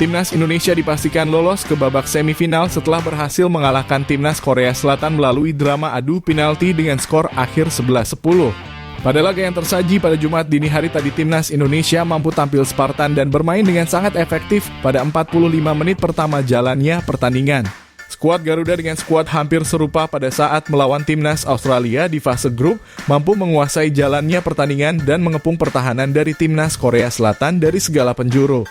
Timnas Indonesia dipastikan lolos ke babak semifinal setelah berhasil mengalahkan Timnas Korea Selatan melalui drama adu penalti dengan skor akhir 11-10. Pada laga yang tersaji pada Jumat dini hari tadi, Timnas Indonesia mampu tampil Spartan dan bermain dengan sangat efektif pada 45 menit pertama jalannya pertandingan. Skuad Garuda dengan skuad hampir serupa pada saat melawan Timnas Australia di fase grup mampu menguasai jalannya pertandingan dan mengepung pertahanan dari Timnas Korea Selatan dari segala penjuru.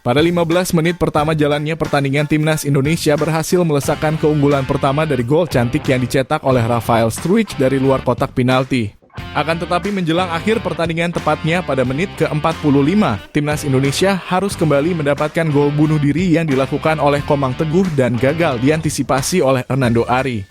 Pada 15 menit pertama jalannya pertandingan, Timnas Indonesia berhasil melesakkan keunggulan pertama dari gol cantik yang dicetak oleh Rafael Struijk dari luar kotak penalti. Akan tetapi menjelang akhir pertandingan, tepatnya pada menit ke-45, Timnas Indonesia harus kembali mendapatkan gol bunuh diri yang dilakukan oleh Komang Teguh dan gagal diantisipasi oleh Hernando Ari.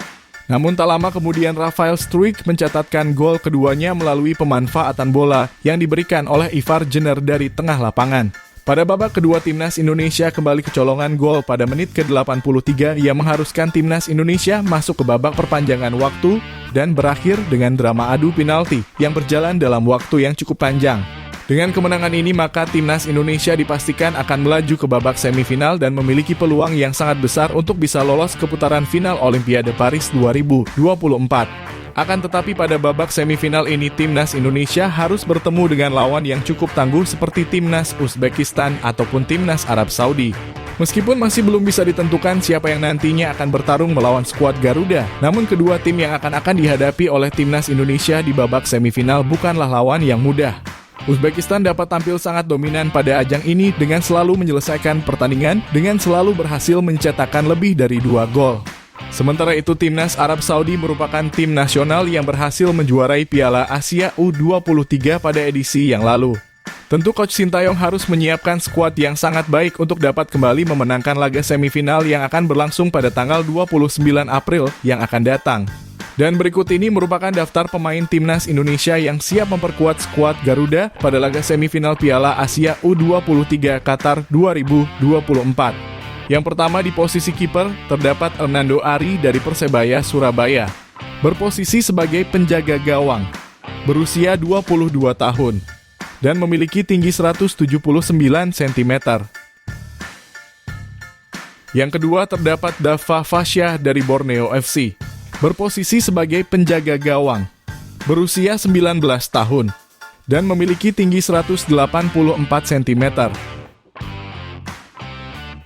Namun tak lama kemudian Rafael Struijk mencatatkan gol keduanya melalui pemanfaatan bola yang diberikan oleh Ivar Jenner dari tengah lapangan. Pada babak kedua, Timnas Indonesia kembali kecolongan gol pada menit ke-83 yang mengharuskan Timnas Indonesia masuk ke babak perpanjangan waktu dan berakhir dengan drama adu penalti yang berjalan dalam waktu yang cukup panjang. Dengan kemenangan ini, maka Timnas Indonesia dipastikan akan melaju ke babak semifinal dan memiliki peluang yang sangat besar untuk bisa lolos ke putaran final Olimpiade Paris 2024. Akan tetapi pada babak semifinal ini, Timnas Indonesia harus bertemu dengan lawan yang cukup tangguh seperti Timnas Uzbekistan ataupun Timnas Arab Saudi. Meskipun masih belum bisa ditentukan siapa yang nantinya akan bertarung melawan skuad Garuda, namun kedua tim yang akan dihadapi oleh Timnas Indonesia di babak semifinal bukanlah lawan yang mudah. Uzbekistan dapat tampil sangat dominan pada ajang ini dengan selalu menyelesaikan pertandingan dengan selalu berhasil mencetakkan lebih dari 2 gol. Sementara itu, Timnas Arab Saudi merupakan tim nasional yang berhasil menjuarai Piala Asia U23 pada edisi yang lalu. Tentu Coach Sintayong harus menyiapkan skuad yang sangat baik untuk dapat kembali memenangkan laga semifinal yang akan berlangsung pada tanggal 29 April yang akan datang. Dan berikut ini merupakan daftar pemain Timnas Indonesia yang siap memperkuat skuad Garuda pada laga semifinal Piala Asia U23 Qatar 2024. Yang pertama, di posisi kiper terdapat Hernando Ari dari Persebaya Surabaya. Berposisi sebagai penjaga gawang, berusia 22 tahun, dan memiliki tinggi 179 cm. Yang kedua, terdapat Dava Fasya dari Borneo FC. Berposisi sebagai penjaga gawang, berusia 19 tahun, dan memiliki tinggi 184 cm.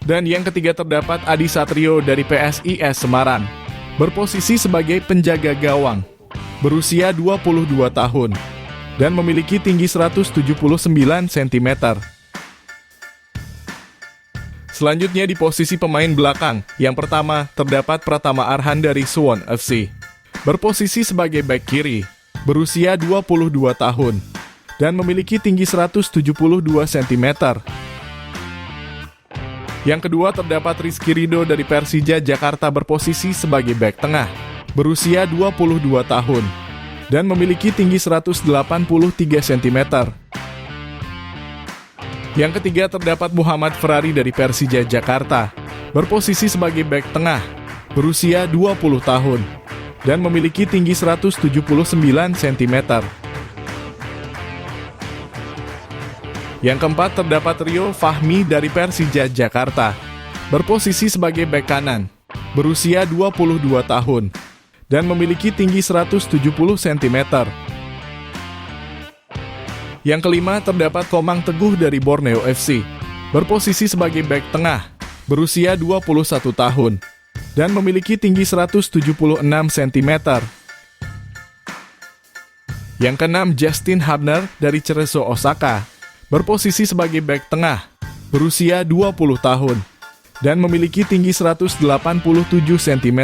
Dan yang ketiga, terdapat Adi Satrio dari PSIS Semarang. Berposisi sebagai penjaga gawang, berusia 22 tahun, dan memiliki tinggi 179 cm. Selanjutnya di posisi pemain belakang, yang pertama terdapat Pratama Arhan dari Suwon FC. Berposisi sebagai bek kiri, berusia 22 tahun, dan memiliki tinggi 172 cm. Yang kedua, terdapat Rizky Ridho dari Persija Jakarta berposisi sebagai bek tengah, berusia 22 tahun, dan memiliki tinggi 183 cm. Yang ketiga, terdapat Muhammad Ferrari dari Persija Jakarta, berposisi sebagai bek tengah, berusia 20 tahun, dan memiliki tinggi 179 cm. Yang keempat, terdapat Rio Fahmi dari Persija Jakarta, berposisi sebagai bek kanan, berusia 22 tahun, dan memiliki tinggi 170 cm. Yang kelima, terdapat Komang Teguh dari Borneo FC, berposisi sebagai bek tengah, berusia 21 tahun, dan memiliki tinggi 176 cm. Yang keenam, Justin Hubner dari Cerezo Osaka, berposisi sebagai bek tengah, berusia 20 tahun, dan memiliki tinggi 187 cm.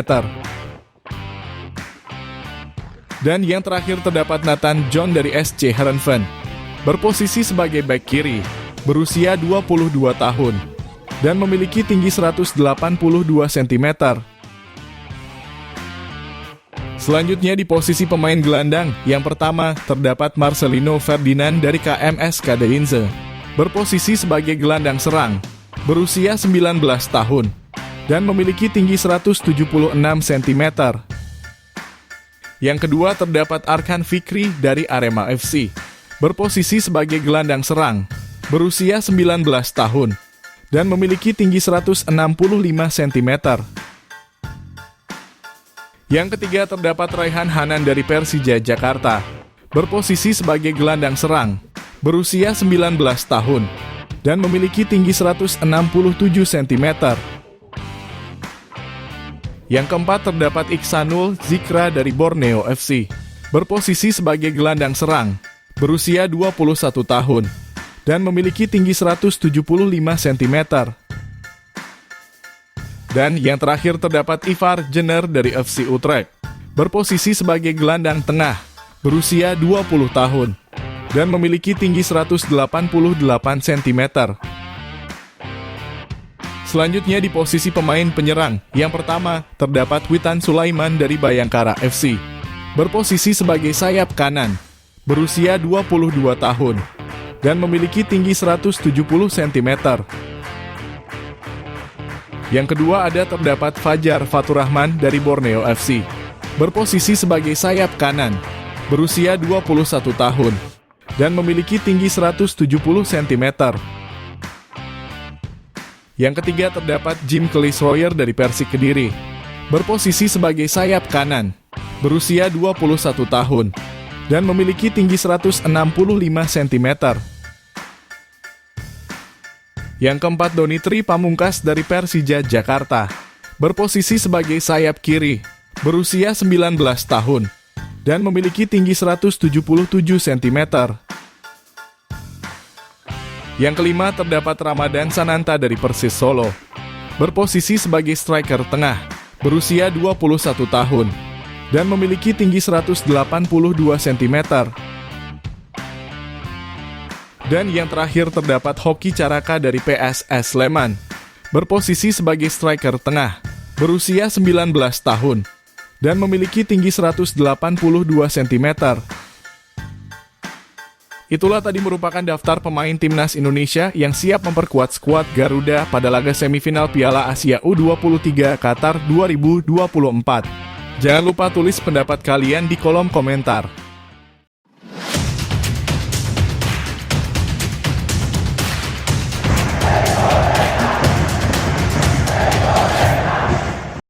Dan yang terakhir, terdapat Nathan John dari SC Heerenveen, berposisi sebagai bek kiri, berusia 22 tahun, dan memiliki tinggi 182 cm. Selanjutnya di posisi pemain gelandang, yang pertama terdapat Marcelino Ferdinand dari KMS Kadeinze, berposisi sebagai gelandang serang, berusia 19 tahun, dan memiliki tinggi 176 cm. Yang kedua, terdapat Arkan Fikri dari Arema FC, berposisi sebagai gelandang serang, berusia 19 tahun, dan memiliki tinggi 165 cm. Yang ketiga terdapat Raihan Hanan dari Persija Jakarta, berposisi sebagai gelandang serang, berusia 19 tahun, dan memiliki tinggi 167 cm. Yang keempat terdapat Iksanul Zikra dari Borneo FC, berposisi sebagai gelandang serang, berusia 21 tahun, dan memiliki tinggi 175 cm. Dan yang terakhir terdapat Ivar Jenner dari FC Utrecht, berposisi sebagai gelandang tengah, berusia 20 tahun, dan memiliki tinggi 188 cm. Selanjutnya di posisi pemain penyerang, yang pertama terdapat Witan Sulaiman dari Bayangkara FC, berposisi sebagai sayap kanan, berusia 22 tahun, dan memiliki tinggi 170 cm. Yang kedua ada terdapat Fajar Faturrahman dari Borneo FC, berposisi sebagai sayap kanan, berusia 21 tahun, dan memiliki tinggi 170 cm. Yang ketiga terdapat Jim Clisroyer dari Persik Kediri, berposisi sebagai sayap kanan, berusia 21 tahun, dan memiliki tinggi 165 cm. Yang keempat Doni Tri Pamungkas dari Persija Jakarta, berposisi sebagai sayap kiri, berusia 19 tahun, dan memiliki tinggi 177 cm. Yang kelima terdapat Ramadan Sananta dari Persis Solo, berposisi sebagai striker tengah, berusia 21 tahun, dan memiliki tinggi 182 cm. Dan yang terakhir terdapat Hoki Caraka dari PSS Sleman, berposisi sebagai striker tengah, berusia 19 tahun, dan memiliki tinggi 182 cm. Itulah tadi merupakan daftar pemain Timnas Indonesia yang siap memperkuat skuad Garuda pada laga semifinal Piala Asia U23 Qatar 2024. Jangan lupa tulis pendapat kalian di kolom komentar.